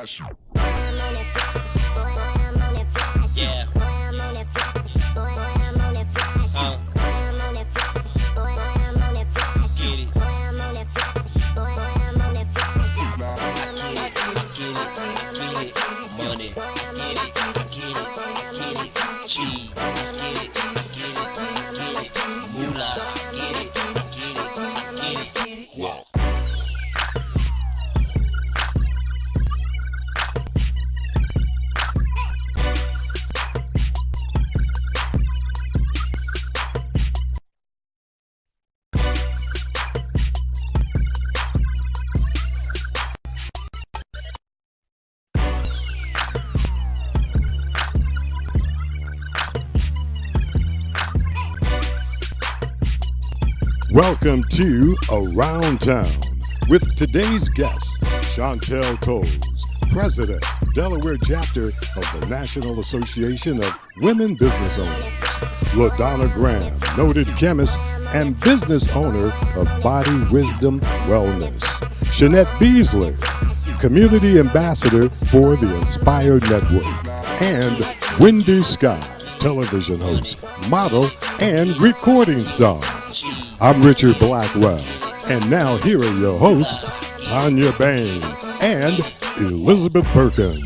Yeah. Welcome to Around Town with today's guest, Chantall Towles, President, Delaware Chapter of the National Association of Women Business Owners, Ladonna Graham, noted chemist and business owner of Body Wisdom Wellness, Shenet Beasley, Community Ambassador for the Inspired Network, and Wendy Skyy, television host, model, and recording star. I'm Richard Blackwell, and now here are your hosts, Tanya, Bayne, and Elizabeth Perkins.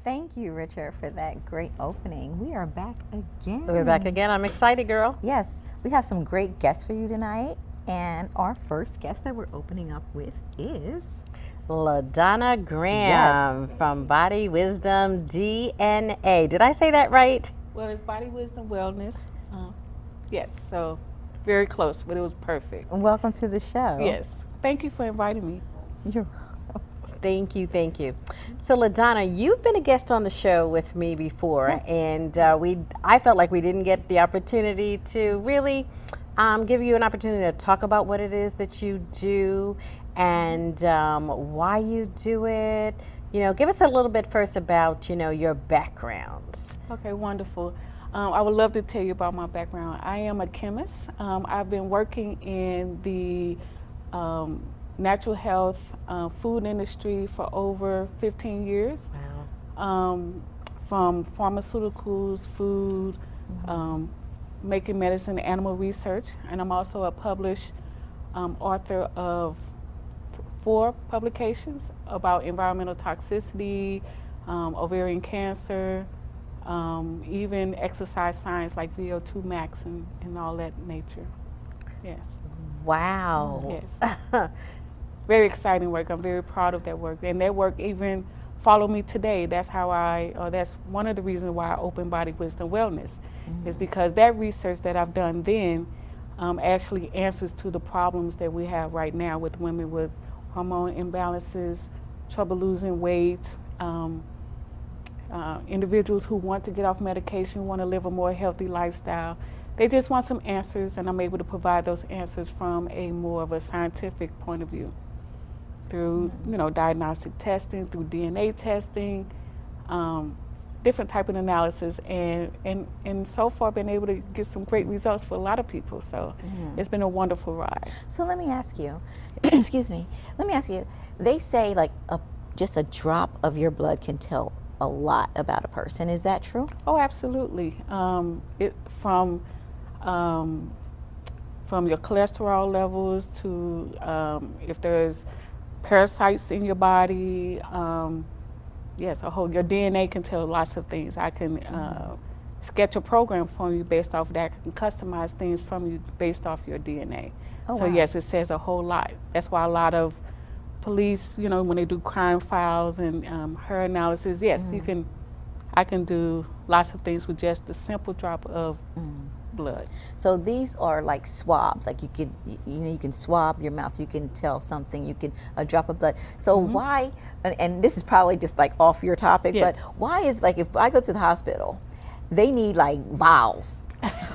Thank you, Richard, for that great opening. We are back again. We're back again. I'm excited, girl. Yes, we have some great guests for you tonight, and our first guest that we're opening up with is Ladonna Graham from Body Wisdom DNA. Did I say that right? Well, it's Body Wisdom Wellness. Yes, so very close, but it was perfect. Welcome to the show. Yes, thank you for inviting me. You're Thank you, thank you. So Ladonna, you've been a guest on the show with me before, and I felt like we didn't get the opportunity to really give you an opportunity to talk about what it is that you do and why you do it. You know, give us a little bit first about, your backgrounds. Okay, wonderful. I would love to tell you about my background. I am a chemist. I've been working in the natural health food industry for over 15 years. Wow. From pharmaceuticals, food, making medicine, animal research, and I'm also a published author of 4 publications about environmental toxicity, ovarian cancer, even exercise science like VO2 max and all that nature. Yes. Wow. Yes. Very exciting work. I'm very proud of that work. And that work even followed me today. That's how that's one of the reasons why I opened Body Wisdom Wellness, is because that research that I've done then actually answers to the problems that we have right now with women with hormone imbalances, trouble losing weight, individuals who want to get off medication, want to live a more healthy lifestyle. They just want some answers, and I'm able to provide those answers from a more of a scientific point of view through, diagnostic testing, through DNA testing, different type of analysis, and so far been able to get some great results for a lot of people. So it's been a wonderful ride. So let me ask you, excuse me, they say like just a drop of your blood can tell a lot about a person. Is that true? Oh, absolutely. From your cholesterol levels to if there's parasites in your body, yes, your DNA can tell lots of things. I can sketch a program for you based off of that. I can customize things from you based off your DNA. Oh, so wow. yes, it says a whole lot. That's why a lot of police, when they do crime files and her analysis, yes, I can do lots of things with just a simple drop of blood. So these are like swabs, like you can swab your mouth, you can tell something, you can a drop of blood. So why, and this is probably just like off your topic, Yes. but why is like if I go to the hospital, they need like vials.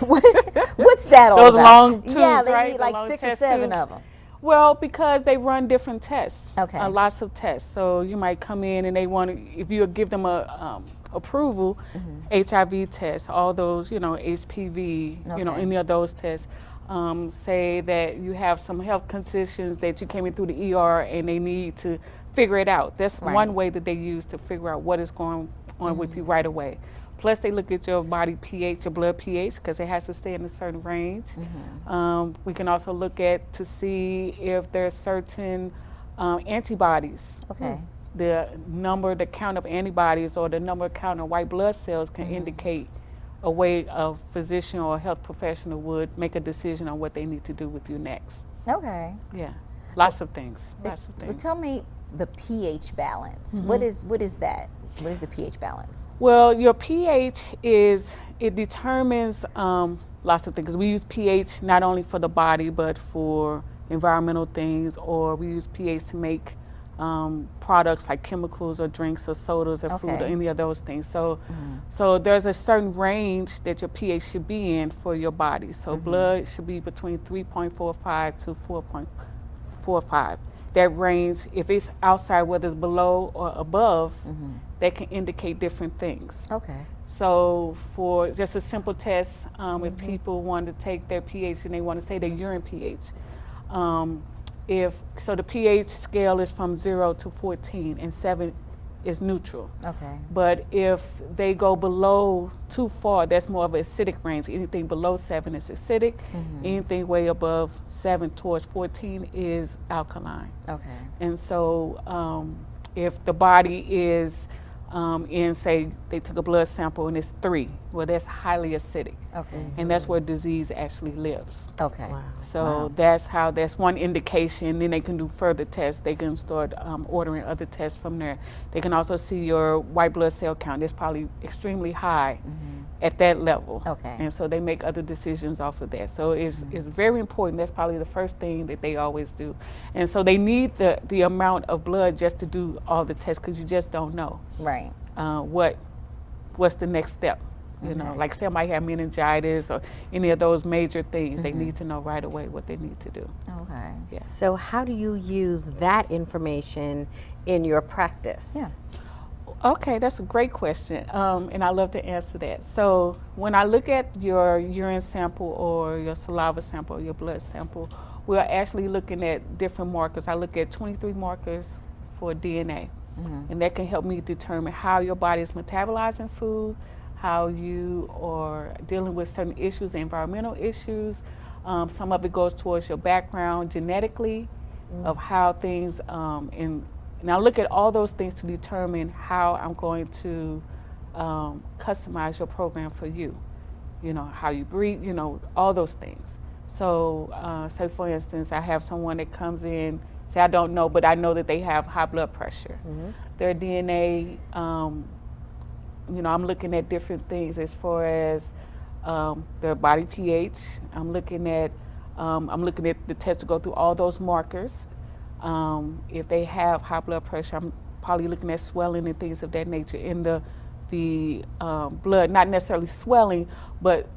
What's that all Those about? long tubes, yeah, they right? need The like long 6 or test 7 tubes. of them. Well, because they run different tests. Okay. Lots of tests. So you might come in and they want to, if you give them a approval, HIV tests, all those, HPV, Okay. any of those tests. say that you have some health conditions that you came in through the ER and they need to figure it out. That's one way that they use to figure out what is going on with you right away. Plus, they look at your body pH, your blood pH, because it has to stay in a certain range. We can also look at to see if there's certain antibodies. Okay. The count of antibodies or the count of white blood cells can indicate a way a physician or a health professional would make a decision on what they need to do with you next. Okay. Yeah, lots of things. Lots of Well, things. tell me the pH balance. What is that? What is the pH balance? Well, your pH determines lots of things. We use pH not only for the body but for environmental things, or we use pH to make products like chemicals or drinks or sodas or food or any of those things. So, so there's a certain range that your pH should be in for your body. So blood should be between 3.45 to 4.45. That range, if it's outside, whether it's below or above, that can indicate different things. Okay. So for just a simple test, if people want to take their pH and they want to say their urine pH, so the pH scale is from 0 to 14 and 7 is neutral. Okay. But if they go below too far, that's more of an acidic range. Anything below 7 is acidic. Anything way above 7 towards 14 is alkaline. Okay. And so if the body is in, say, they took a blood sample and it's 3, well, that's highly acidic. Okay. And that's where disease actually lives. Okay. Wow. So that's one indication. Then they can do further tests. They can start ordering other tests from there. They can also see your white blood cell count. It's probably extremely high at that level. Okay. And so they make other decisions off of that. So it's very important. That's probably the first thing that they always do. And so they need the amount of blood just to do all the tests, because you just don't know Right. what's the next step. You know, like somebody have meningitis or any of those major things, they need to know right away what they need to do. Okay. Yeah. So how do you use that information in your practice? Yeah. Okay, that's a great question, and I love to answer that. So when I look at your urine sample or your saliva sample or your blood sample, we're actually looking at different markers. I look at 23 markers for DNA, and that can help me determine how your body is metabolizing food, how you are dealing with certain issues, environmental issues. Some of it goes towards your background genetically of how things, and I look at all those things to determine how I'm going to customize your program for you. You know, how you breathe, you know, all those things. So say for instance, I have someone that comes in, say I don't know, but I know that they have high blood pressure. Their DNA, you know, I'm looking at different things as far as their body pH. I'm looking at the test to go through all those markers. If they have high blood pressure, I'm probably looking at swelling and things of that nature in the blood. Not necessarily swelling, but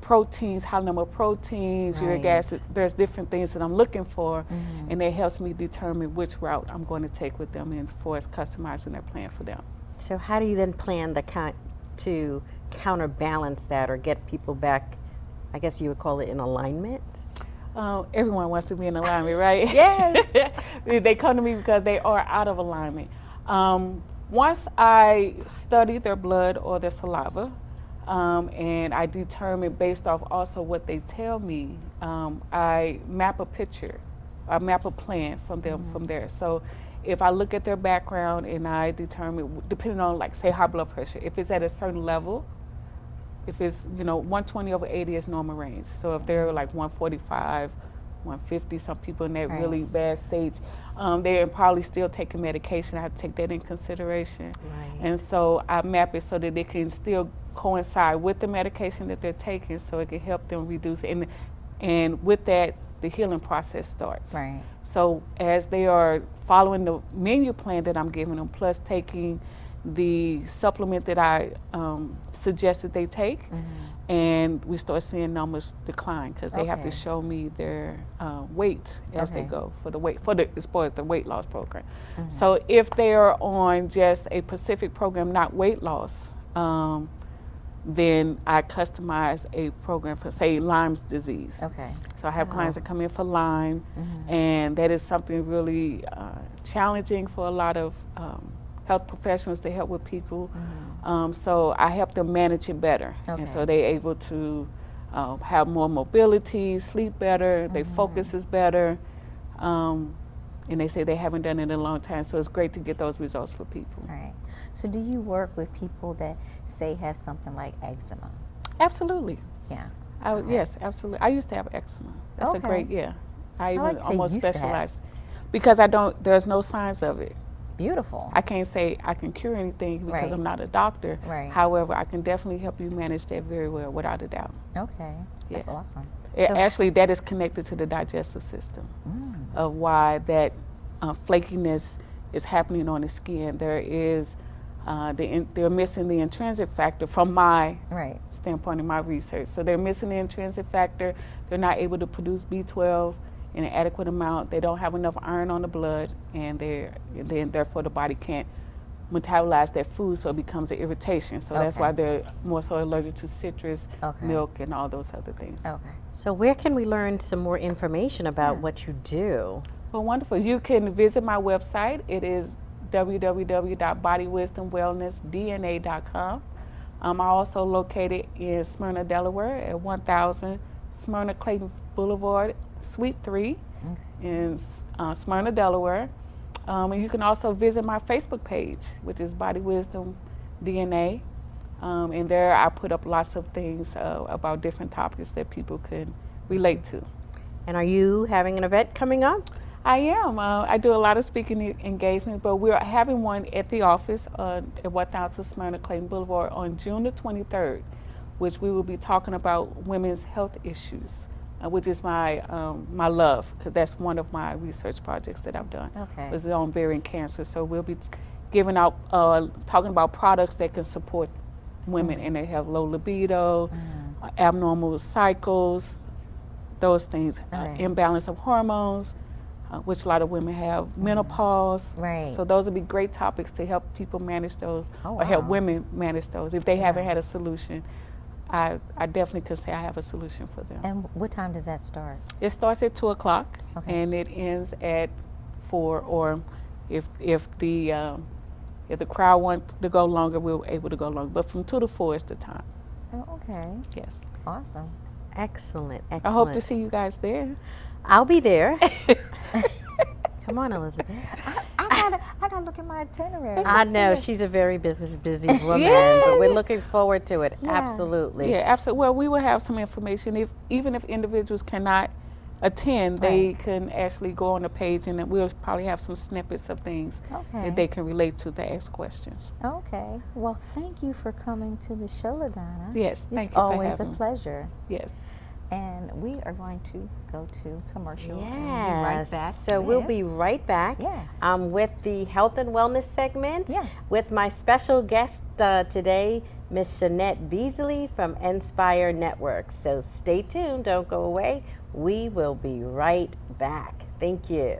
proteins, high number of proteins, uric acid. There's different things that I'm looking for, and that helps me determine which route I'm going to take with them and for us customizing their plan for them. So how do you then plan to counterbalance that or get people back, I guess you would call it in alignment? Everyone wants to be in alignment, right? Yes. They come to me because they are out of alignment. Once I study their blood or their saliva, and I determine based off also what they tell me, I map a picture, I map a plan from them from there. So if I look at their background and I determine, depending on, like, say, high blood pressure, if it's at a certain level, if it's, you know, 120 over 80 is normal range. So if they're like 145, 150, some people in that really bad stage, they're probably still taking medication. I have to take that in consideration. And so I map it so that they can still coincide with the medication that they're taking, so it can help them reduce it. And with that, the healing process starts. Right. So as they are following the menu plan that I'm giving them, plus taking the supplement that I suggest that they take, and we start seeing numbers decline because they have to show me their weight as they go for the weight, as far as the weight loss program. So if they are on just a specific program, not weight loss, then I customize a program for, say, Lyme's disease. Okay. So I have clients that come in for Lyme, and that is something really challenging for a lot of health professionals to help with people. So I help them manage it better, and so they're able to have more mobility, sleep better, their focus is better, and they say they haven't done it in a long time. So it's great to get those results for people. All right. So do you work with people that say have something like eczema? Absolutely. Yeah. Yes, absolutely. I used to have eczema. That's a great, I even like to say almost used to have. specialize because there's no signs of it. Beautiful. I can't say I can cure anything because Right. I'm not a doctor. Right. However, I can definitely help you manage that very well, without a doubt. Okay. That's awesome. Actually, that is connected to the digestive system of why that flakiness is happening on the skin. There is, they're missing the intrinsic factor from my Right. standpoint in my research. So they're missing the intrinsic factor. They're not able to produce B12 in an adequate amount. They don't have enough iron on the blood, and then therefore the body can't metabolize that food, so it becomes an irritation. So that's why they're more so allergic to citrus, milk, and all those other things. Okay. So where can we learn some more information about what you do? Well, wonderful. You can visit my website. It is www.bodywisdomwellnessdna.com. I'm also located in Smyrna, Delaware at 1000 Smyrna Clayton Boulevard, Suite 3 in Smyrna, Delaware. And you can also visit my Facebook page, which is Body Wisdom DNA. And there I put up lots of things about different topics that people can relate to. And are you having an event coming up? I am. I do a lot of speaking engagement, but we're having one at the office at 1000 Smyrna Clayton Boulevard on June the 23rd, which we will be talking about women's health issues, which is my love, because that's one of my research projects that I've done. Okay. It's on ovarian cancer. So we'll be giving out, talking about products that can support women and they have low libido, abnormal cycles, those things, imbalance of hormones, which a lot of women have, menopause. Right. So those would be great topics to help people manage those, or help women manage those. If they haven't had a solution, I definitely could say I have a solution for them. And what time does that start? It starts at 2 o'clock and it ends at 4, or if the crowd wants to go longer, we're able to go longer. But from 2 to 4 is the time. Oh, okay. Yes. Awesome. Excellent, excellent. I hope to see you guys there. I'll be there. Come on, Elizabeth. I gotta look at my itinerary. I know she's a very busy woman, but we're looking forward to it. Yeah. Absolutely. Yeah, absolutely. Well, we will have some information. Even if individuals cannot attend, they can actually go on the page, and we'll probably have some snippets of things that they can relate to ask questions. Okay. Well, thank you for coming to the show, Ladonna. Yes, thank It's you for always a having me. pleasure. Yes. And we are going to go to commercial. Yes. And be right back. So we'll be right back with the health and wellness segment with my special guest today, Miss Shenet Beasley from Inspire Network. So stay tuned, don't go away. We will be right back. Thank you.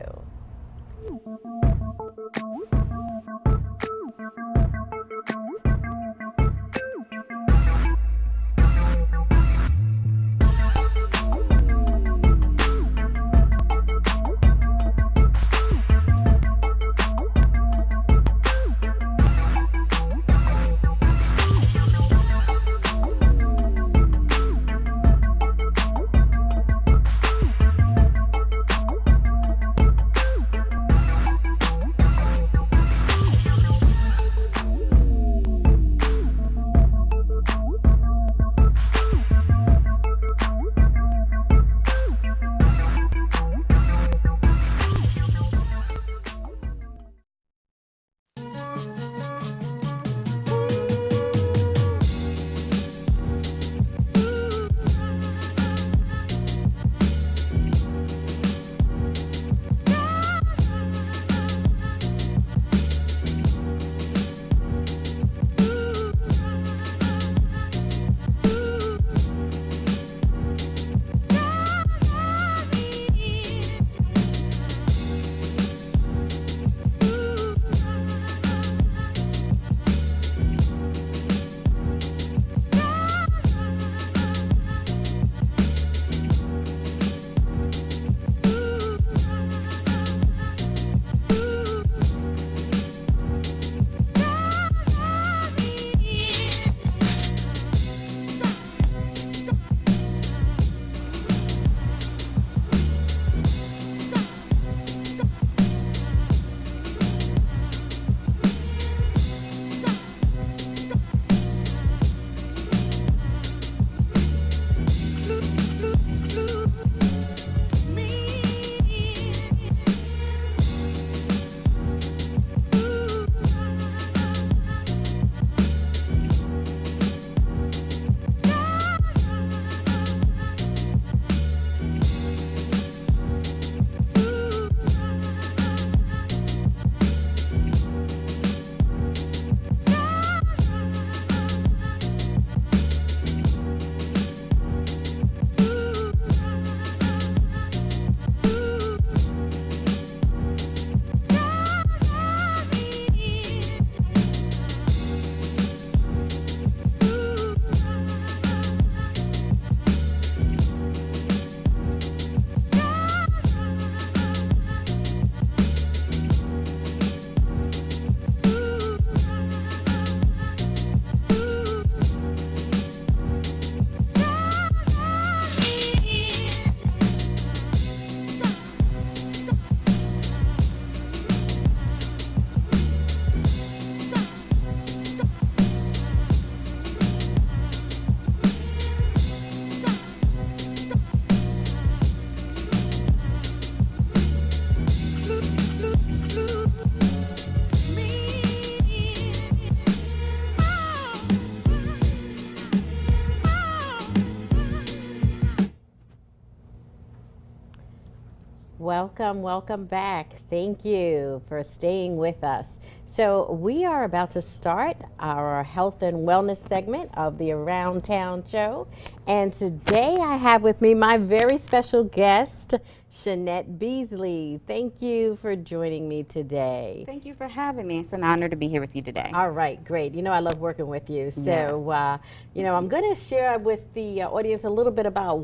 Welcome back. Thank you for staying with us. So we are about to start our health and wellness segment of the Around Town show. And today I have with me my very special guest, Shenet Beasley. Thank you for joining me today. Thank you for having me. It's an honor to be here with you today. All right, great. You know, I love working with you. So, you know, I'm going to share with the audience a little bit about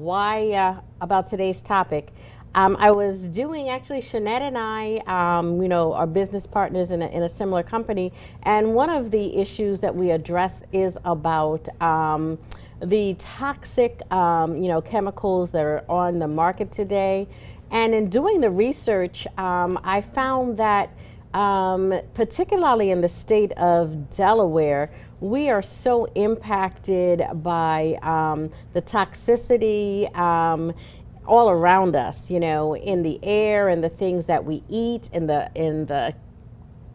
about today's topic. I was doing, actually, Shenet and I, you know, are business partners in a similar company. And one of the issues that we address is about the toxic, you know, chemicals that are on the market today. And in doing the research, I found that particularly in the state of Delaware, we are so impacted by the toxicity all around us, you know, in the air and the things that we eat, in the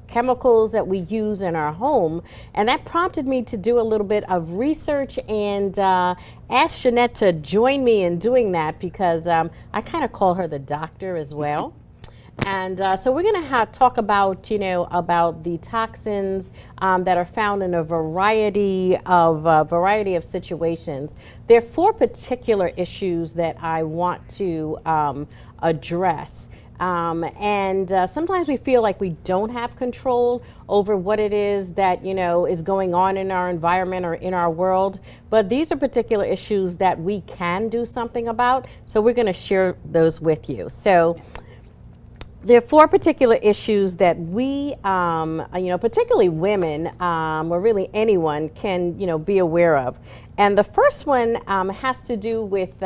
chemicals that we use in our home. And that prompted me to do a little bit of research and ask Shenet to join me in doing that, because I kind of call her the doctor as well. And so we're going to talk about, you know, about the toxins that are found in a variety of situations. There are 4 particular issues that I want to address. And sometimes we feel like we don't have control over what it is that, you know, is going on in our environment or in our world. But these are particular issues that we can do something about. So we're going to share those with you. So there are 4 particular issues that we, you know, particularly women, or really anyone, can, you know, be aware of. And the first one has to do with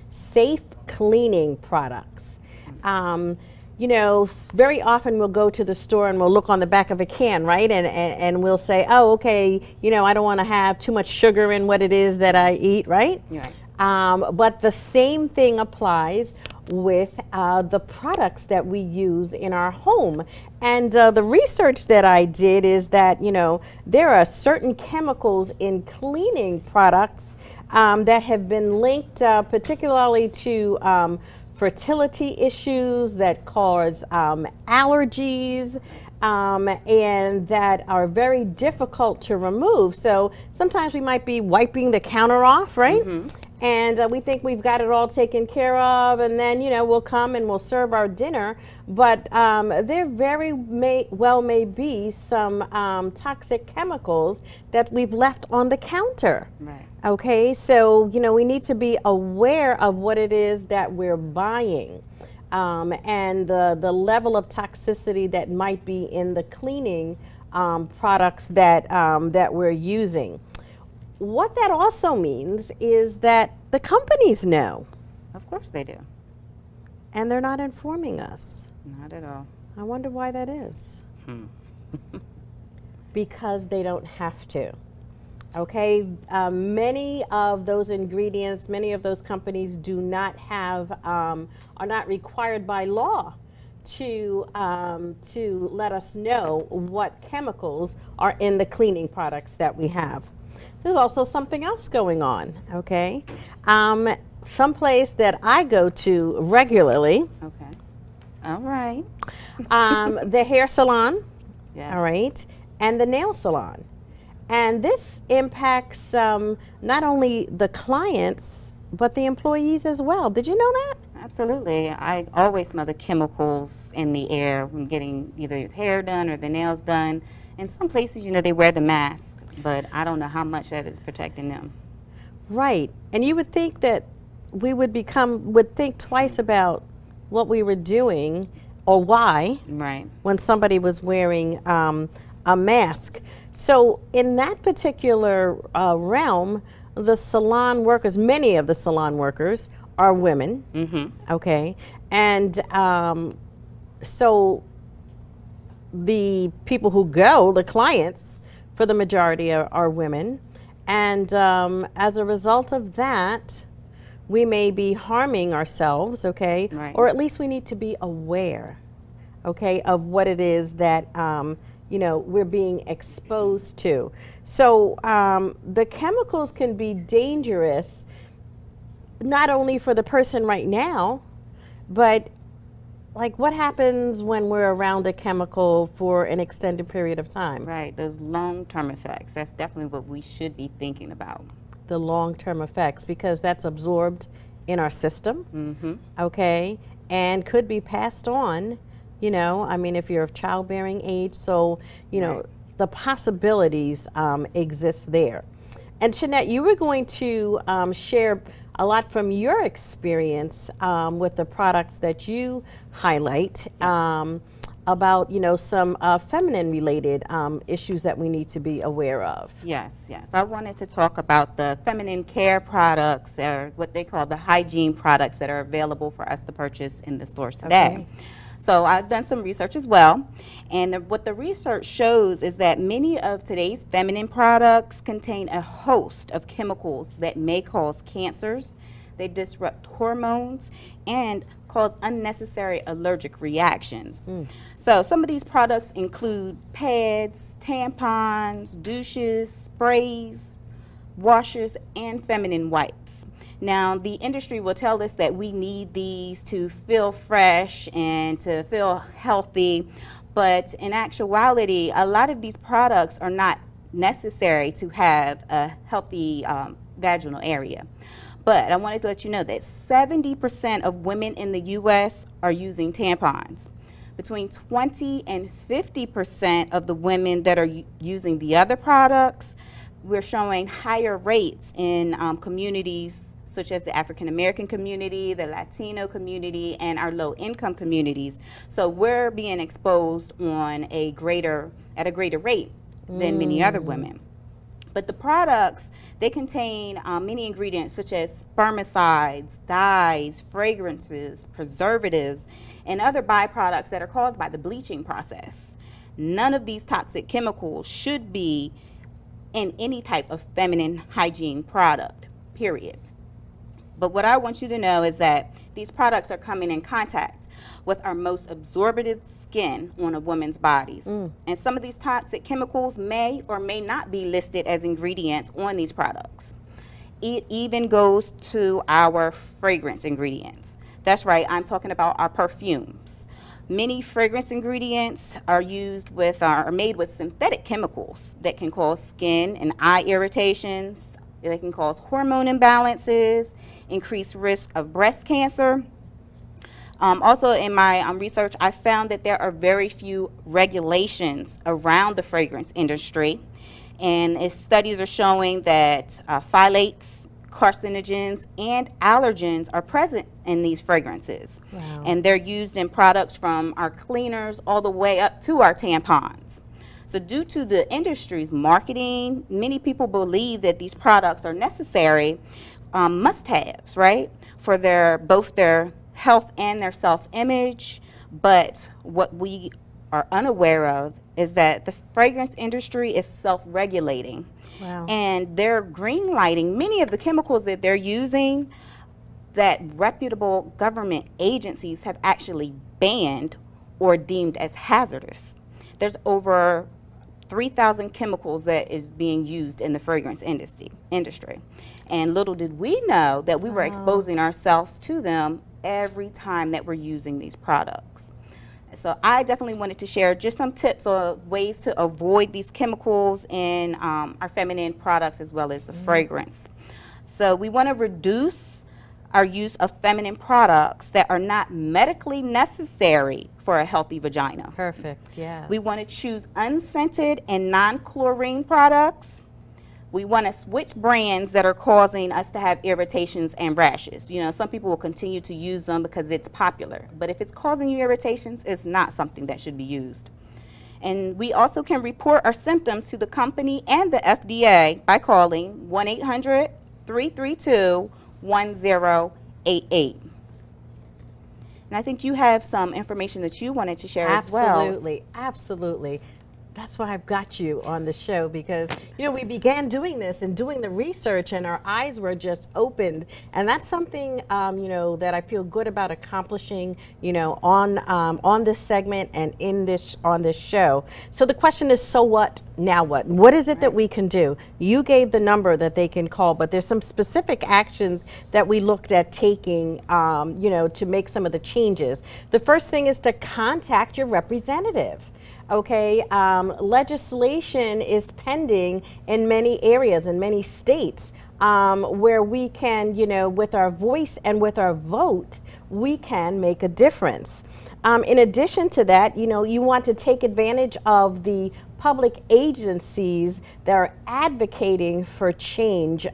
safe cleaning products. You know, very often we'll go to the store and we'll look on the back of a can, right? And we'll say, oh, okay, you know, I don't want to have too much sugar in what it is that I eat, right? Right. But the same thing applies with the products that we use in our home. And the research that I did is that, you know, there are certain chemicals in cleaning products that have been linked particularly to fertility issues, that cause allergies, and that are very difficult to remove. So sometimes we might be wiping the counter off, right? Mm-hmm. And we think we've got it all taken care of, and then, you know, we'll come and we'll serve our dinner. But there very well may be some toxic chemicals that we've left on the counter. Right. Okay, so, you know, we need to be aware of what it is that we're buying, and the level of toxicity that might be in the cleaning products that that we're using. What that also means is that the companies know. Of course they do. And they're not informing us. Not at all. I wonder why that is. Because they don't have to. Okay, many of those ingredients, many of those companies do not have, are not required by law to let us know what chemicals are in the cleaning products that we have. There's also something else going on, okay? Someplace that I go to regularly. Okay. All right. The hair salon, Yes. all right, and the nail salon. And this impacts not only the clients, but the employees as well. Did you know that? Absolutely. I always smell the chemicals in the air when getting either your hair done or the nails done. In some places, you know, they wear the mask, but I don't know how much that is protecting them. Right. And you would think that we would think twice about what we were doing or why Right. when somebody was wearing a mask. So in that particular realm, the salon workers, many of the salon workers are women, okay? And so the people who go, the clients, for the majority are women. And as a result of that, we may be harming ourselves, okay? Right. Or at least we need to be aware, okay, of what it is that, you know, we're being exposed to. So the chemicals can be dangerous, not only for the person right now, but like what happens when we're around a chemical for an extended period of time? Right, those long-term effects, that's definitely what we should be thinking about. The long-term effects, because that's absorbed in our system, okay, and could be passed on, you know, I mean, if you're of childbearing age, so, you know, the possibilities exist there. And Shenet, you were going to share a lot from your experience with the products that you highlight about, you know, some feminine related issues that we need to be aware of. Yes, yes. I wanted to talk about the feminine care products, or what they call the hygiene products that are available for us to purchase in the stores today. Okay. So I've done some research as well, and what the research shows is that many of today's feminine products contain a host of chemicals that may cause cancers, they disrupt hormones, and cause unnecessary allergic reactions. So some of these products include pads, tampons, douches, sprays, washers, and feminine wipes. Now, the industry will tell us that we need these to feel fresh and to feel healthy, but in actuality, a lot of these products are not necessary to have a healthy vaginal area. But I wanted to let you know that 70% of women in the U.S. are using tampons. Between 20 and 50% of the women that are using the other products, we're showing higher rates in communities such as the African American community, the Latino community, and our low income communities. So we're being exposed at a greater rate than many other women. But the products, they contain many ingredients such as spermicides, dyes, fragrances, preservatives, and other byproducts that are caused by the bleaching process. None of these toxic chemicals should be in any type of feminine hygiene product, period. But what I want you to know is that these products are coming in contact with our most absorptive skin on a woman's bodies. And some of these toxic chemicals may or may not be listed as ingredients on these products. It even goes to our fragrance ingredients. That's right, I'm talking about our perfumes. Many fragrance ingredients are made with synthetic chemicals that can cause skin and eye irritations. They can cause hormone imbalances, increased risk of breast cancer. Also in my research, I found that there are very few regulations around the fragrance industry. And studies are showing that phthalates, carcinogens, and allergens are present in these fragrances. Wow. And they're used in products from our cleaners all the way up to our tampons. So due to the industry's marketing, many people believe that these products are necessary must-haves, right, for both their health and their self-image. But what we are unaware of is that the fragrance industry is self-regulating. Wow. And they're green lighting many of the chemicals that they're using that reputable government agencies have actually banned or deemed as hazardous. There's over 3,000 chemicals that is being used in the fragrance industry. And little did we know that we were exposing ourselves to them every time that we're using these products. So I definitely wanted to share just some tips or ways to avoid these chemicals in our feminine products as well as the fragrance. So we want to reduce our use of feminine products that are not medically necessary for a healthy vagina. Perfect, yes. We want to choose unscented and non-chlorine products. We want to switch brands that are causing us to have irritations and rashes. You know, some people will continue to use them because it's popular, but if it's causing you irritations, it's not something that should be used. And we also can report our symptoms to the company and the FDA by calling 1-800-332-1088. And I think you have some information that you wanted to share as well. Absolutely, absolutely. That's why I've got you on the show, because we began doing this and doing the research, and our eyes were just opened, and that's something that I feel good about accomplishing on this segment and on this show. So the question is, so what? Now what? What is it that we can do? You gave the number that they can call, but there's some specific actions that we looked at taking to make some of the changes. The first thing is to contact your representative. Okay, legislation is pending in many areas, in many states, where we can, with our voice and with our vote, we can make a difference. In addition to that, you want to take advantage of the public agencies that are advocating for change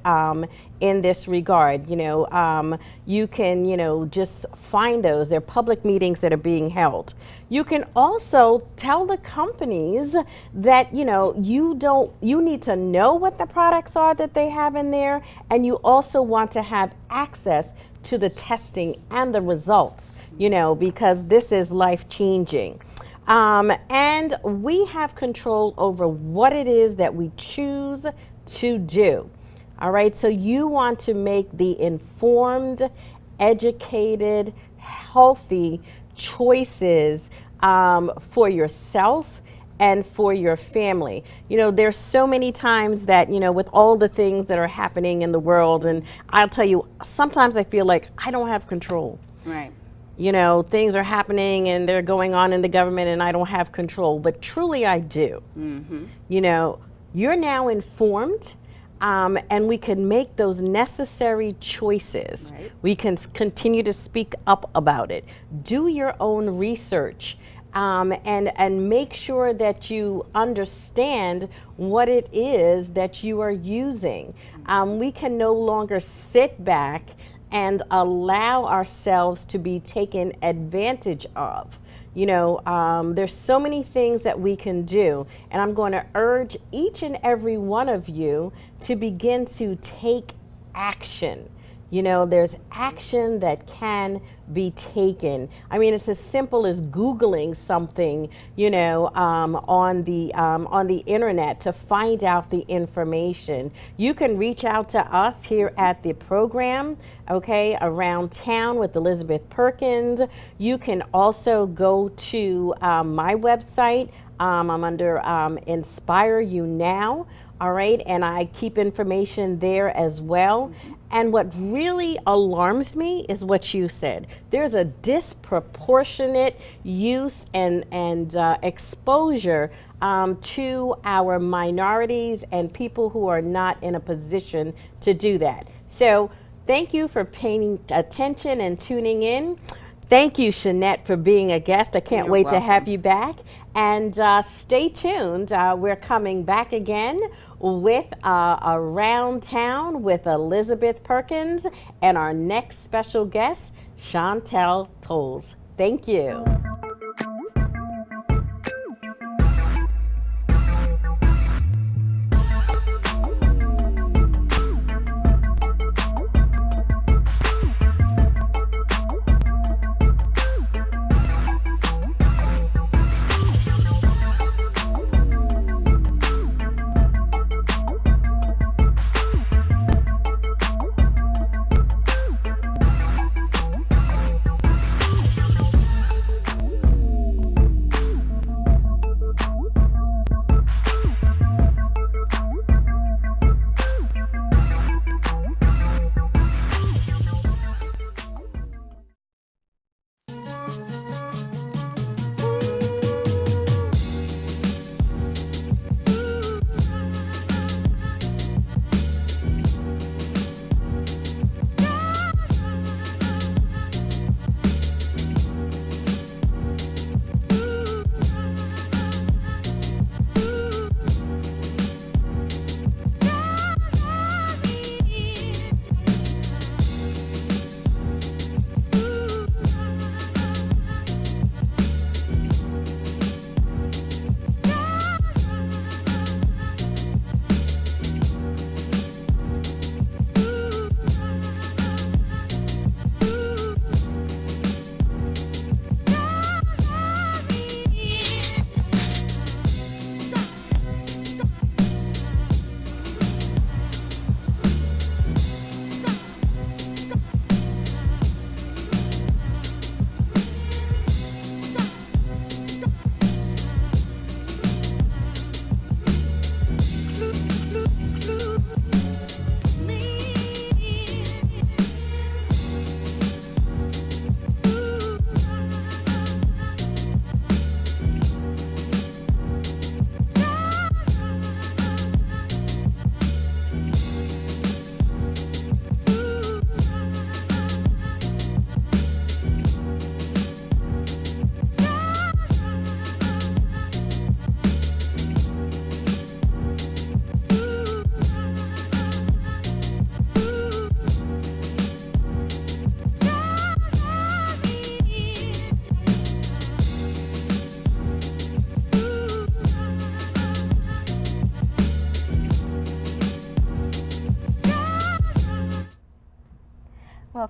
in this regard. You can, just find those. They're public meetings that are being held. You can also tell the companies that, you need to know what the products are that they have in there, and you also want to have access to the testing and the results, because this is life-changing. And we have control over what it is that we choose to do. All right, so you want to make the informed, educated, healthy choices for yourself and for your family. There's so many times that, with all the things that are happening in the world, and I'll tell you, sometimes I feel like I don't have control. Right. Things are happening and they're going on in the government and I don't have control, but truly I do. Mm-hmm. You're now informed, and we can make those necessary choices. Right. We can continue to speak up about it. Do your own research, and make sure that you understand what it is that you are using. We can no longer sit back and allow ourselves to be taken advantage of. There's so many things that we can do, and I'm going to urge each and every one of you to begin to take action. There's action that can be taken. I mean, it's as simple as Googling something, on the internet to find out the information. You can reach out to us here at the program, okay, Around Town with Elizabeth Perkins. You can also go to my website. I'm under Inspire You Now. All right, and I keep information there as well. And what really alarms me is what you said. There's a disproportionate use and exposure to our minorities and people who are not in a position to do that. So thank you for paying attention and tuning in. Thank you, Shenet, for being a guest. I can't wait to have you back. And stay tuned. We're coming back again with Around Town with Elizabeth Perkins and our next special guest, Chantall Towles. Thank you.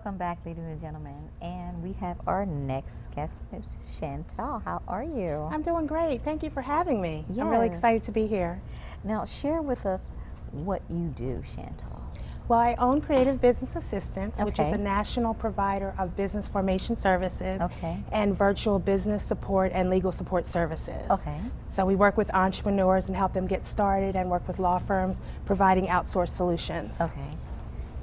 Welcome back, ladies and gentlemen. And we have our next guest, Ms. Chantall. How are you? I'm doing great. Thank you for having me. I'm really Yes. excited to be here. Now, share with us what you do, Chantall. Well, I own Creative Business Assistance, which is Okay. a national provider of business formation services Okay. and virtual business support and legal support services. Okay. So we work with entrepreneurs and help them get started, and work with law firms providing outsourced solutions. Okay.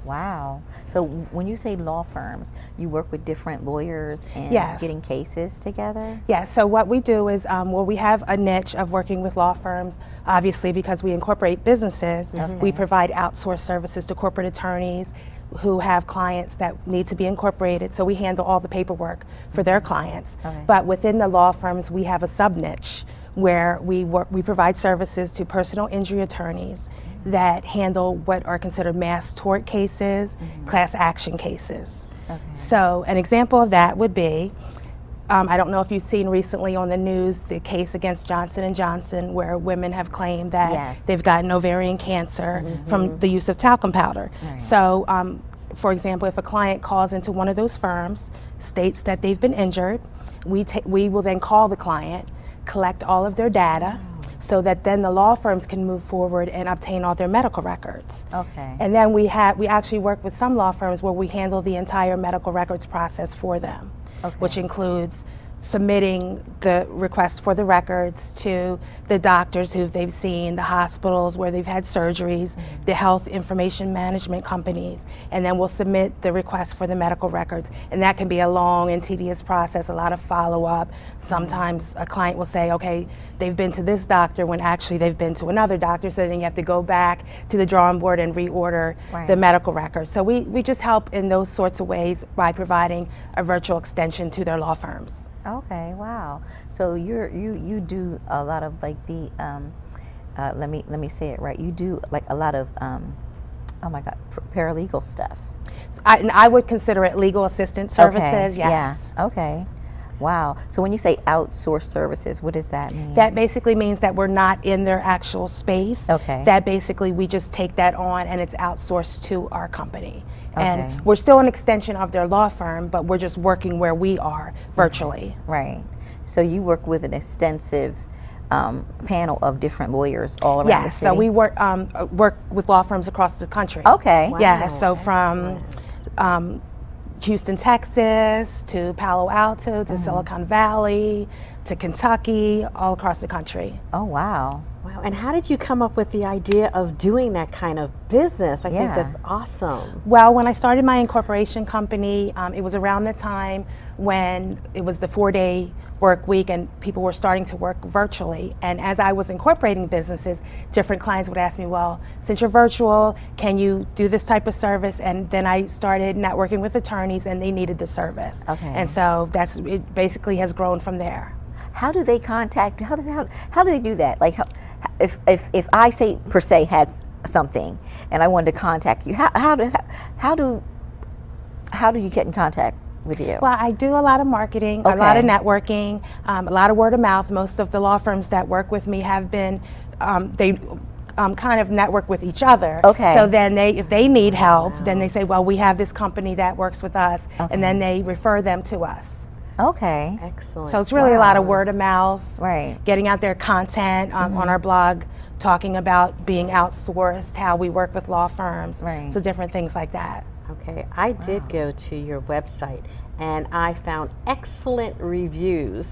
Wow. So when you say law firms, you work with different lawyers and Yes. getting cases together? Yeah, so what we do is, well, we have a niche of working with law firms, obviously, because we incorporate businesses. We provide outsourced services to corporate attorneys who have clients that need to be incorporated, so we handle all the paperwork for their clients. Okay. But within the law firms, we have a sub-niche where we provide services to personal injury attorneys that handle what are considered mass tort cases, class action cases. Okay. So an example of that would be, I don't know if you've seen recently on the news the case against Johnson & Johnson, where women have claimed that Yes. they've gotten ovarian cancer from the use of talcum powder. Right. So, for example, if a client calls into one of those firms, states that they've been injured, we will then call the client, collect all of their data, so that then the law firms can move forward and obtain all their medical records. Okay. And then we actually work with some law firms where we handle the entire medical records process for them, which includes submitting the request for the records to the doctors who they've seen, the hospitals where they've had surgeries, the health information management companies, and then we'll submit the request for the medical records. And that can be a long and tedious process, a lot of follow-up. Sometimes a client will say, okay, they've been to this doctor when actually they've been to another doctor, so then you have to go back to the drawing board and reorder the medical records. So we just help in those sorts of ways by providing a virtual extension to their law firms. Okay, wow. So you do a lot of like the let me say it right. You do like a lot of oh my God, paralegal stuff. I would consider it legal assistance services. Yes. Yeah. Okay. Wow. So when you say outsourced services, what does that mean? That basically means that we're not in their actual space. Okay. That basically we just take that on and it's outsourced to our company. Okay. And we're still an extension of their law firm, but we're just working where we are virtually. Right. So you work with an extensive panel of different lawyers all around the Yes. city? So we work with law firms across the country. Okay. Yeah. So from Houston, Texas, to Palo Alto, to Silicon Valley, to Kentucky, all across the country. Oh, wow. Wow. And how did you come up with the idea of doing that kind of business? I think Yeah. that's awesome. Well, when I started my incorporation company, it was around the time when it was the 4-day work week and people were starting to work virtually. And as I was incorporating businesses, different clients would ask me, well, since you're virtual, can you do this type of service? And then I started networking with attorneys and they needed the service. Okay. And so it basically has grown from there. How do they contact? How do they do that? Like, if I say per se had something and I wanted to contact you, how do you get in contact with you? Well, I do a lot of marketing, a lot of networking, a lot of word of mouth. Most of the law firms that work with me have been, they kind of network with each other. Okay. So then if they need help, then they say, well, we have this company that works with us, and then they refer them to us. Okay. Excellent. So it's really a lot of word of mouth, Right. getting out their content on our blog, talking about being outsourced, how we work with law firms, Right. so different things like that. Okay, I did go to your website and I found excellent reviews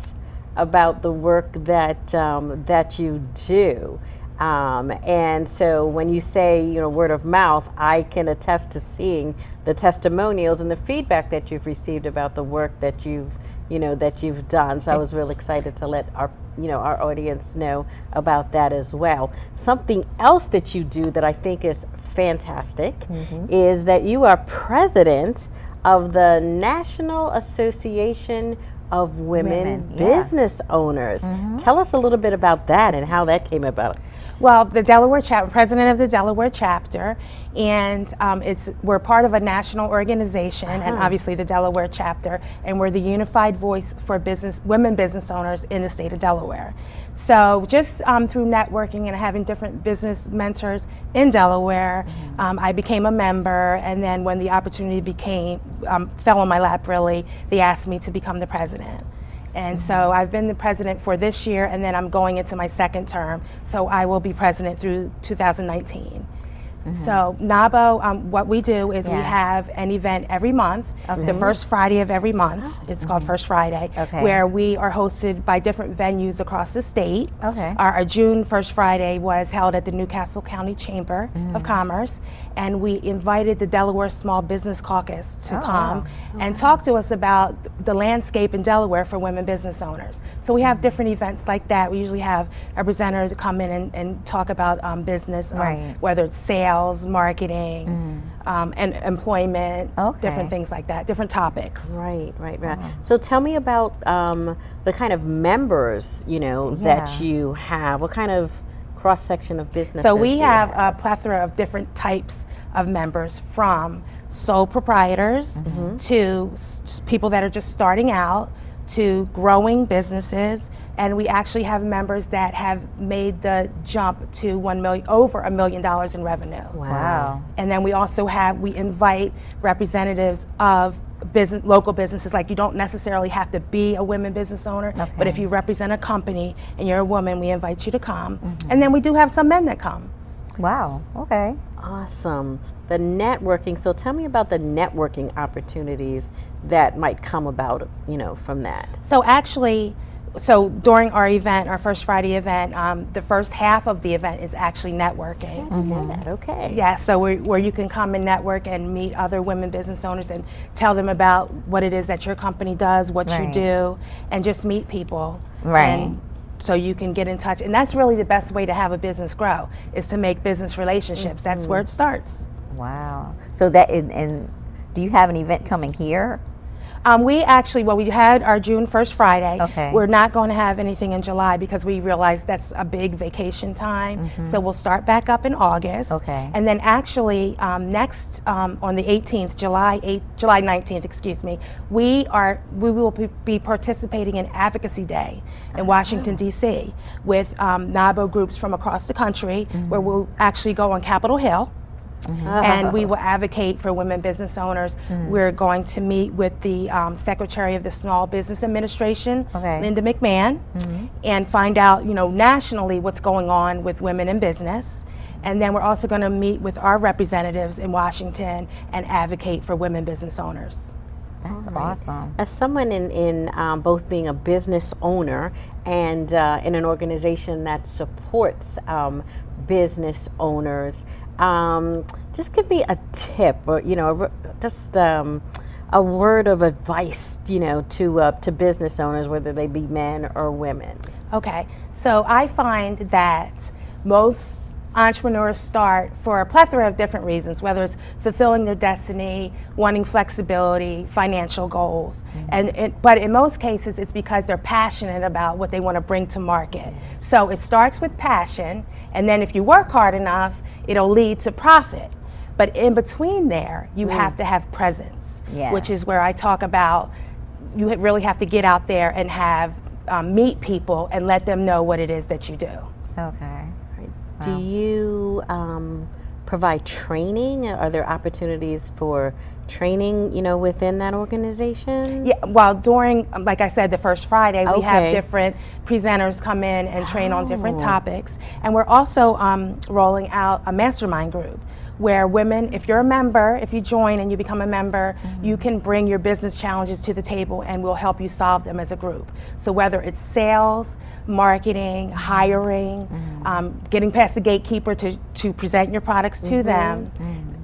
about the work that that you do. And so when you say, word of mouth, I can attest to seeing the testimonials and the feedback that you've received about the work that you've done. So I was really excited to let our audience know about that as well. Something else that you do that I think is fantastic is that you are president of the National Association of Women Business Owners. Tell us a little bit about that and how that came about. Well, the president of the Delaware chapter, And we're part of a national organization, and obviously the Delaware chapter, and we're the unified voice for women business owners in the state of Delaware. So just through networking and having different business mentors in Delaware, I became a member, and then when the opportunity fell on my lap, really, they asked me to become the president. And so I've been the president for this year, and then I'm going into my second term, so I will be president through 2019. So NABO, what we do is we have an event every month, the first Friday of every month. It's called First Friday, where we are hosted by different venues across the state. Our June First Friday was held at the Newcastle County Chamber of Commerce, and we invited the Delaware Small Business Caucus to come and talk to us about the landscape in Delaware for women business owners. So we have different events like that. We usually have a presenter to come in and talk about business, whether it's sales, marketing, and employment, different things like that, different topics. Right. So tell me about the kind of members, that you have. What kind of cross-section of businesses? So we have a plethora of different types of members, from sole proprietors to people that are just starting out, to growing businesses, and we actually have members that have made the jump to over $1 million in revenue. Wow. And then we also we invite representatives of local businesses. Like, you don't necessarily have to be a women business owner, but if you represent a company and you're a woman, we invite you to come. And then we do have some men that come. Wow, okay. Awesome. The networking, so tell me about the networking opportunities that might come about, from that. So actually, during our event, our First Friday event, the first half of the event is actually networking. Okay. Yeah, so where you can come and network and meet other women business owners and tell them about what it is that your company does, what you do, and just meet people. And so you can get in touch. And that's really the best way to have a business grow, is to make business relationships. That's where it starts. Wow. So and do you have an event coming here? We had our June 1st Friday. Okay. We're not going to have anything in July because we realized that's a big vacation time. So we'll start back up in August. Okay. And then actually next on the 18th, July 19th, excuse me, we will be participating in Advocacy Day in Washington, D.C. with NABO groups from across the country, where we'll actually go on Capitol Hill. And we will advocate for women business owners. We're going to meet with the Secretary of the Small Business Administration, Linda McMahon, and find out, nationally what's going on with women in business. And then we're also going to meet with our representatives in Washington and advocate for women business owners. That's awesome. As someone in both being a business owner and in an organization that supports business owners, just give me a tip, or just a word of advice, to business owners, whether they be men or women. Okay, so I find that most entrepreneurs start for a plethora of different reasons, whether it's fulfilling their destiny, wanting flexibility, financial goals, but in most cases it's because they're passionate about what they want to bring to market. So it starts with passion, and then if you work hard enough, it'll lead to profit. But in between there, you have to have presence, which is where I talk about you really have to get out there and have meet people and let them know what it is that you do. Okay. Do you provide training? Are there opportunities for training, within that organization? Yeah, well, during, like I said, the First Friday, we have different presenters come in and train on different topics. And we're also rolling out a mastermind group where women, if you're a member, if you join and you become a member, you can bring your business challenges to the table and we'll help you solve them as a group. So whether it's sales, marketing, hiring, getting past the gatekeeper to present your products to them,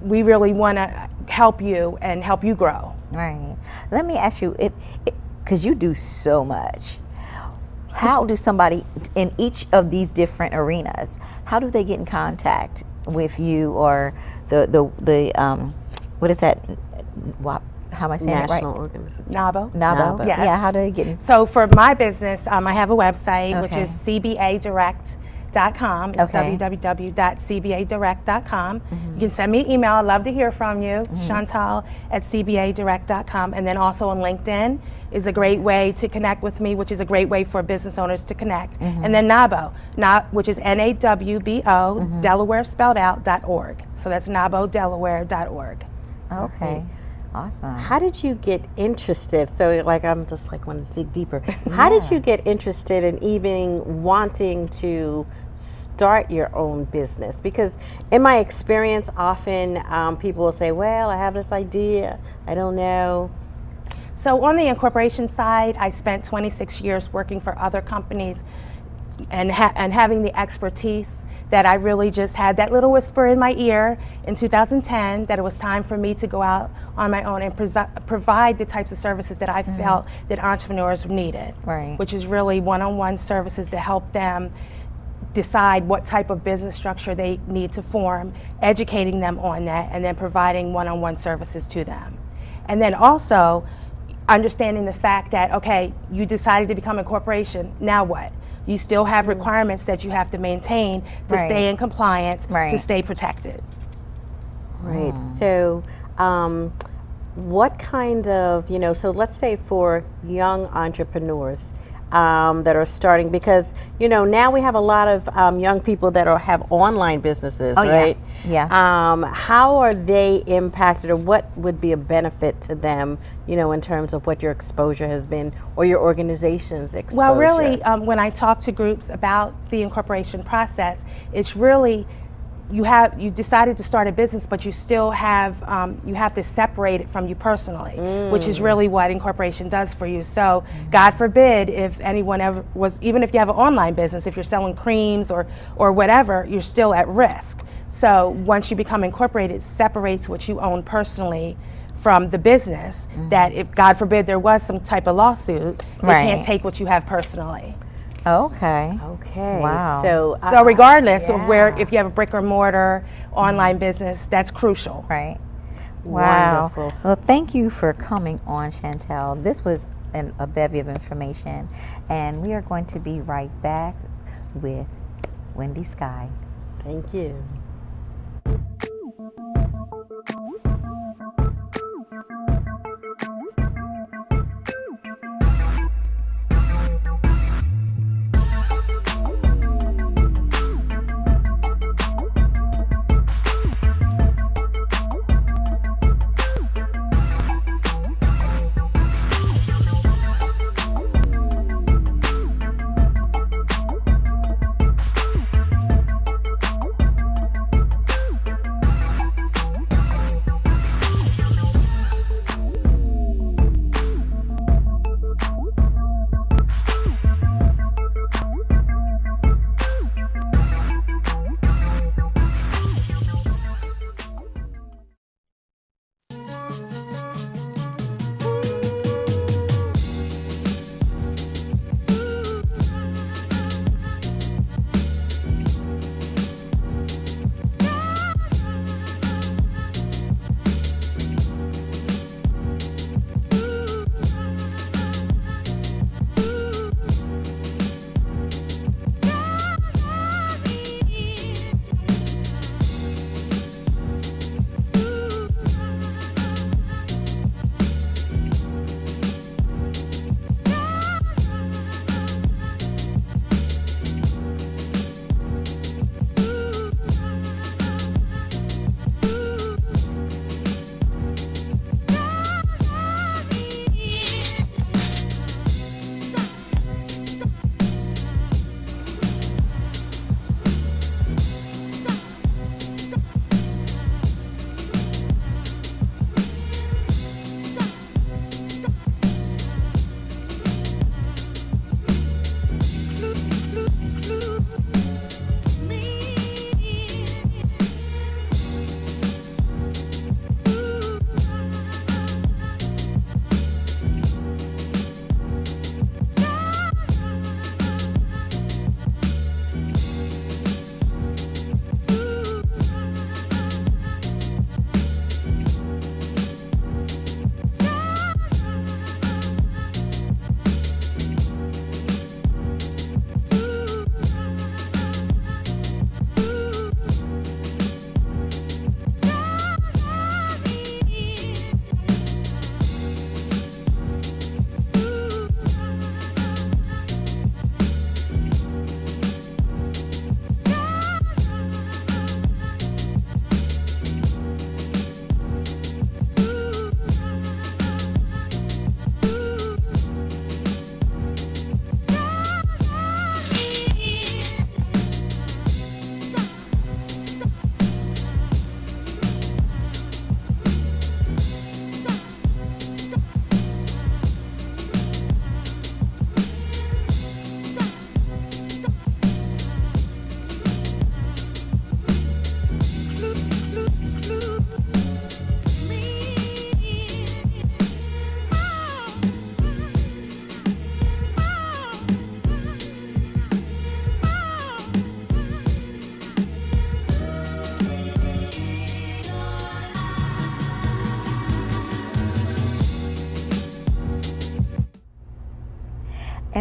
we really want to help you and help you grow. Right. Let me ask you, because you do so much, how do somebody in each of these different arenas, how do they get in contact with you, or the what is that? How am I saying it right? National organization. NABO. NABO. Yes. Yeah. How do they get in? So for my business, I have a website which is CBAdirect.com. www.cbadirect.com. It's Okay. www.cbadirect.com. You can send me an email. I'd love to hear from you. Chantall at cbadirect.com. And then also on LinkedIn is a great way to connect with me, which is a great way for business owners to connect. And then NAWBO, which is NAWBO, Delaware spelled out, .org. So that's NAWBOdelaware.org. Okay. Awesome. How did you get interested? So, like, I'm just like want to dig deeper. How did you get interested in even wanting to start your own business? Because in my experience, often people will say, well, I have this idea, I don't know. So on the incorporation side, I spent 26 years working for other companies and having the expertise that I really just had that little whisper in my ear in 2010 that it was time for me to go out on my own and provide the types of services that I felt that entrepreneurs needed, Right. which is really one-on-one services to help them decide what type of business structure they need to form, educating them on that, and then providing one-on-one services to them. And then also understanding the fact that, okay, you decided to become a corporation, now what? You still have requirements that you have to maintain to Right. stay in compliance, Right. to stay protected. Right. So, what kind of, so let's say for young entrepreneurs that are starting, because, now we have a lot of young people that have online businesses, Oh, yeah. right? Yeah. How are they impacted, or what would be a benefit to them, in terms of what your exposure has been or your organization's exposure? Well, really, when I talk to groups about the incorporation process, it's really you decided to start a business, but you still have to separate it from you personally, which is really what incorporation does for you. So, God forbid if anyone ever even if you have an online business, if you're selling creams or whatever, you're still at risk. So once you become incorporated, it separates what you own personally from the business. That if God forbid there was some type of lawsuit, they Right. can't take what you have personally. Okay. Okay. Wow. So, So regardless of where, yeah. if you have a brick or mortar online business, that's crucial. Right. Wow. Wonderful. Well, thank you for coming on, Chantall. This was a bevy of information, and we are going to be right back with Wendy Skyy. Thank you.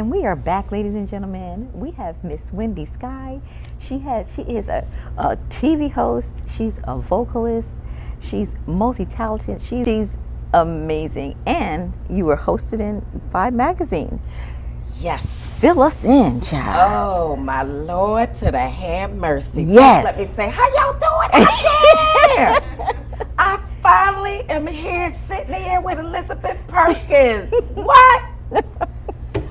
And we are back, ladies and gentlemen. We have Miss Wendy Skyy. She is a TV host. She's a vocalist. She's multi-talented. She's amazing. And you were hosted in Vibe magazine. Yes. Fill us in, child. Oh, my Lord, to the have mercy. Yes. Let me say, how y'all doing out there? I finally am here, sitting here with Elizabeth Perkins. What?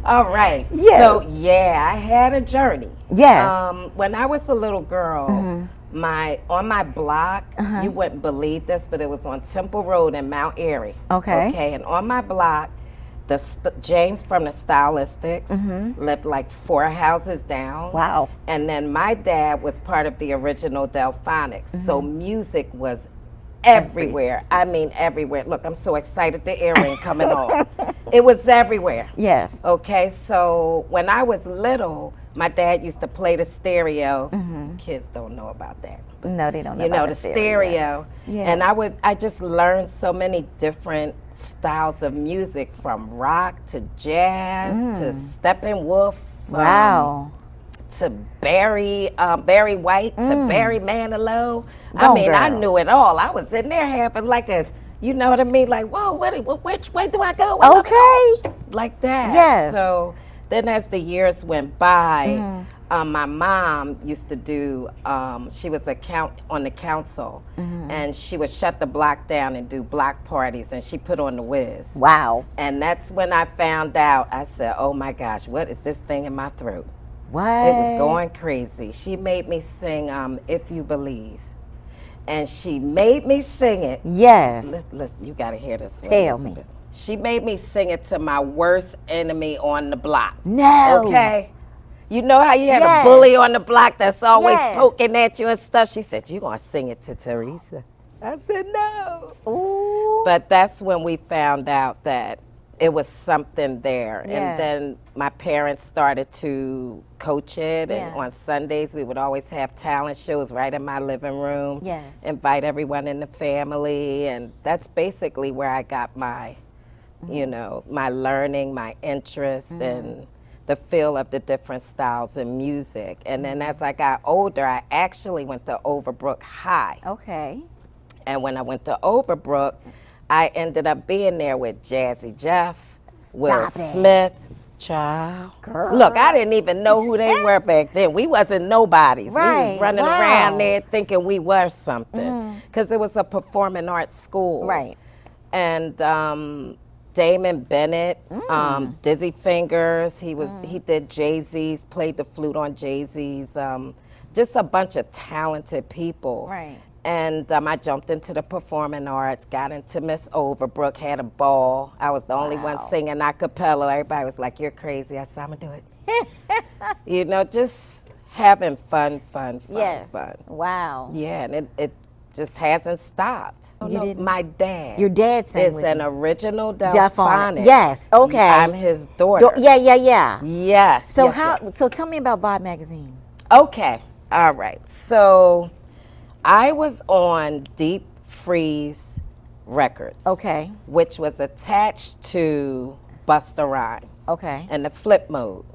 All right. Yes. So, yeah, I had a journey. Yes. When I was a little girl, on my block, you wouldn't believe this, but it was on Temple Road in Mount Airy. Okay. Okay, and on my block, James from the Stylistics lived like 4 houses down. Wow. And then my dad was part of the original Delphonics. So music was everywhere. I mean, everywhere. Look, I'm so excited the earring coming on. It was everywhere. Yes. Okay, so when I was little, my dad used to play the stereo. Kids don't know about that. No, they don't know You know, about the stereo. stereo. Yes. And I just learned so many different styles of music, from rock to jazz to Steppenwolf. Wow. To Barry White, to Barry Manilow. Go, I mean, I girl. knew it all. I was in there having like a, you know what I mean? Like, whoa, which way do I go? Okay. Like that. Yes. So then as the years went by, my mom used to do, she was on the council, and she would shut the block down and do block parties, and she put on the Wiz. Wow. And that's when I found out, I said, oh my gosh, what is this thing in my throat? What? It was going crazy. She made me sing If You Believe. And she made me sing it. Yes. Listen, you got to hear this one, Tell me. Elizabeth. She made me sing it to my worst enemy on the block. No. Okay? You know how you had Yes. a bully on the block that's always Yes. poking at you and stuff? She said, you going to sing it to Teresa. I said, no. Ooh. But that's when we found out that it was something there. Yeah. And then my parents started to coach it. Yeah. And on Sundays, we would always have talent shows right in my living room. Yes. Invite everyone in the family. And that's basically where I got my, you know, my learning, my interest, and the feel of the different styles in music. And then as I got older, I actually went to Overbrook High. Okay. And when I went to Overbrook, I ended up being there with Jazzy Jeff, Will Stop it. Smith, child. Girl. Look, I didn't even know who they were back then. We wasn't nobodies. We Right. was running Wow. around there thinking we were something, because it was a performing arts school. Right. And Damon Bennett, Dizzy Fingers, he did Jay-Z's, played the flute on Jay-Z's, just a bunch of talented people. Right. And I jumped into the performing arts, got into Miss Overbrook, had a ball. I was the only one singing a cappella. Everybody was like, you're crazy. I said, I'm gonna do it. You know, just having fun. Yes. Wow. Yeah, and it just hasn't stopped. You didn't? My dad. Your dad sang is with an you. original Delphonic. Delphonic. Yes. Okay. I'm his daughter. Yeah. Yes. So yes. So tell me about Vibe magazine. Okay. All right. So I was on Deep Freeze Records. Okay. Which was attached to Busta Rhymes. Okay. And the Flip Mode.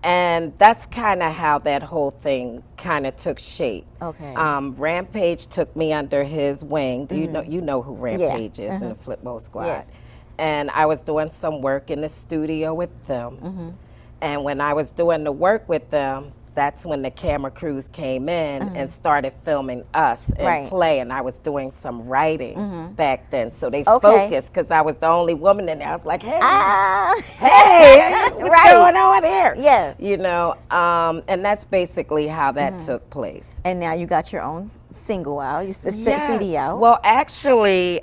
And that's kind of how that whole thing kind of took shape. Okay. Rampage took me under his wing. Do you know who Rampage is in the Flip Mode Squad? Yes. And I was doing some work in the studio with them. And when I was doing the work with them, that's when the camera crews came in and started filming us and Right. play. And I was doing some writing back then. So they Okay. focused because I was the only woman in there. I was like, hey, Ah. hey, what's Right. going on here? Yes. You know, and that's basically how that took place. And now you got your own single out. You said Yes. CD out. Well, actually,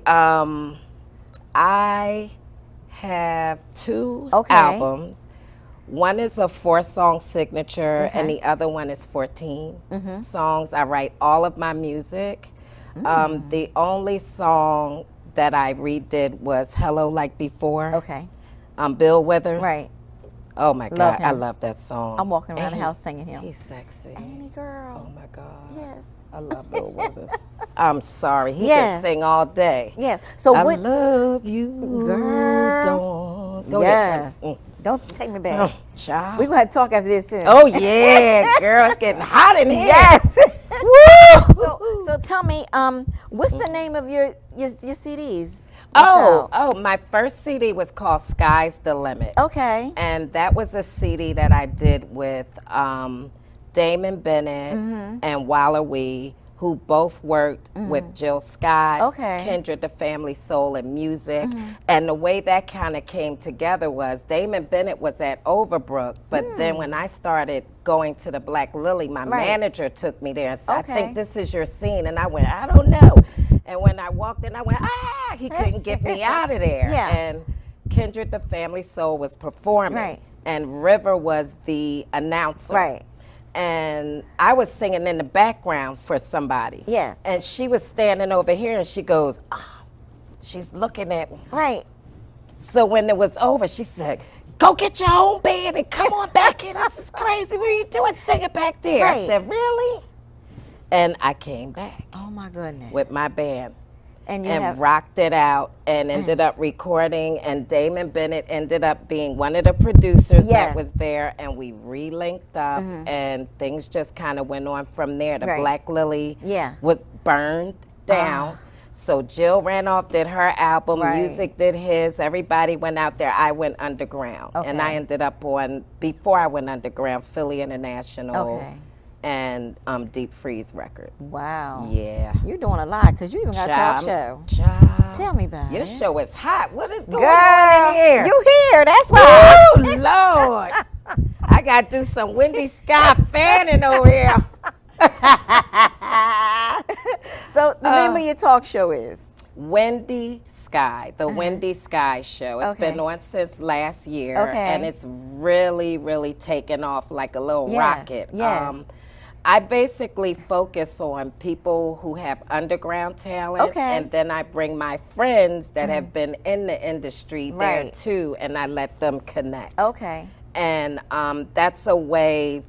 I have 2 Okay. albums. One is a 4-song signature, and the other one is 14 songs. I write all of my music. The only song that I redid was Hello Like Before. Okay. Bill Withers. Right. Oh my Love God, I him. love that song. I'm walking around And the house singing him. He's sexy. Ain't he, girl? Oh my God. Yes. I love Bill Withers. I'm sorry, he Yes. can sing all day. Yes. So I what? love you, Girl. Go Yes. ahead. Don't take me back. Oh, child. We're going to have to talk after this soon. Oh yeah, girl, it's getting hot in here. Yes. Woo! So tell me, what's the name of your CDs? Oh, my first CD was called Sky's the Limit. Okay. And that was a CD that I did with Damon Bennett and Walla Wee, who both worked with Jill Scott, Okay. Kindred the Family Soul and Music. And the way that kind of came together was Damon Bennett was at Overbrook, but then when I started going to the Black Lily, my manager took me there and said, Okay. I think this is your scene. And I went, I don't know. And when I walked in, I went, he couldn't get me out of there. Yeah. And Kindred the Family Soul was performing. Right. And River was the announcer. Right. And I was singing in the background for somebody. Yes. And she was standing over here and she goes, she's looking at me. Right. So when it was over, she said, go get your own band and come on back here. This is crazy. What are you doing singing back there? Right. I said, really? And I came back Oh my goodness. with my band And you and have rocked it out and ended up recording, and Damon Bennett ended up being one of the producers that Yes. was there, and we re-linked up and things just kind of went on from there. The Right. Black Lily Yeah. was burned down. So Jill ran off, did her album, Right. Music did his, everybody went out there. I went underground. And I Okay. ended up on, before I went underground, Philly International Okay. and Deep Freeze Records. Wow. Yeah. You're doing a lot because you even got a talk show. Child. Tell me about Your it. show is hot. What is going Girl, on in here? you here? That's why. Oh, Lord. I got to do some Wendy Skyy fanning over here. So the name of your talk show is? Wendy Skyy, the Wendy Skyy Show. It's been on since last year, Okay. and it's really, really taken off like a little Yes, rocket. yes. I basically focus on people who have underground talent, Okay. and then I bring my friends that have been in the industry there Right. too, and I let them connect. Okay. And that's a way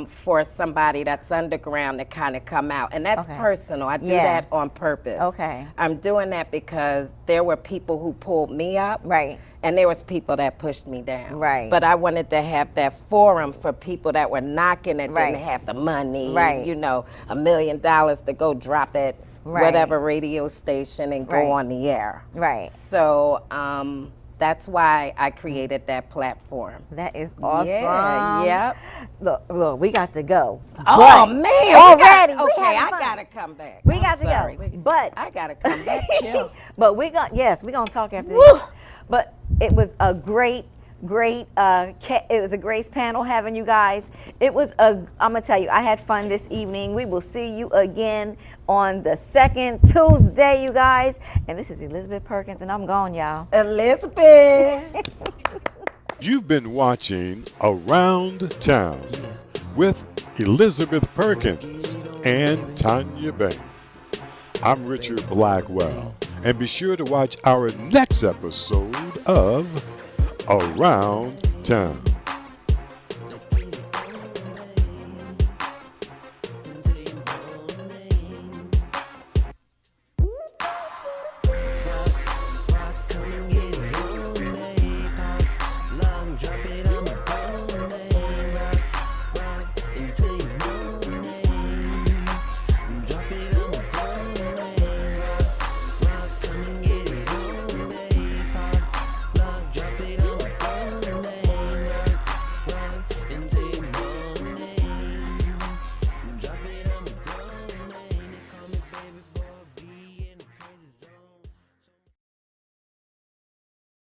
for somebody that's underground to kind of come out. And that's Okay. personal. I do Yeah. that on purpose. Okay. I'm doing that because there were people who pulled me up. Right. And there was people that pushed me down. Right. But I wanted to have that forum for people that were knocking that Right. didn't have the money, Right. you know, $1 million to go drop at Right. whatever radio station and go Right. on the air. Right. So that's why I created that platform. That is awesome. Yeah, yep. Look, we got to go. Oh But man, we already, got, we okay, having I fun. gotta come back. We I'm got to sorry. go. But I gotta come back. Chill. but we gonna talk after Woo. this. But it was a great it was a great panel having you guys. I'm gonna tell you, I had fun this evening. We will see you again on the second Tuesday, you guys. And this is Elizabeth Perkins, and I'm gone, y'all. Elizabeth. You've been watching Around Town with Elizabeth Perkins and Tanya Bayne. I'm Richard Blackwell, and be sure to watch our next episode of Around Town.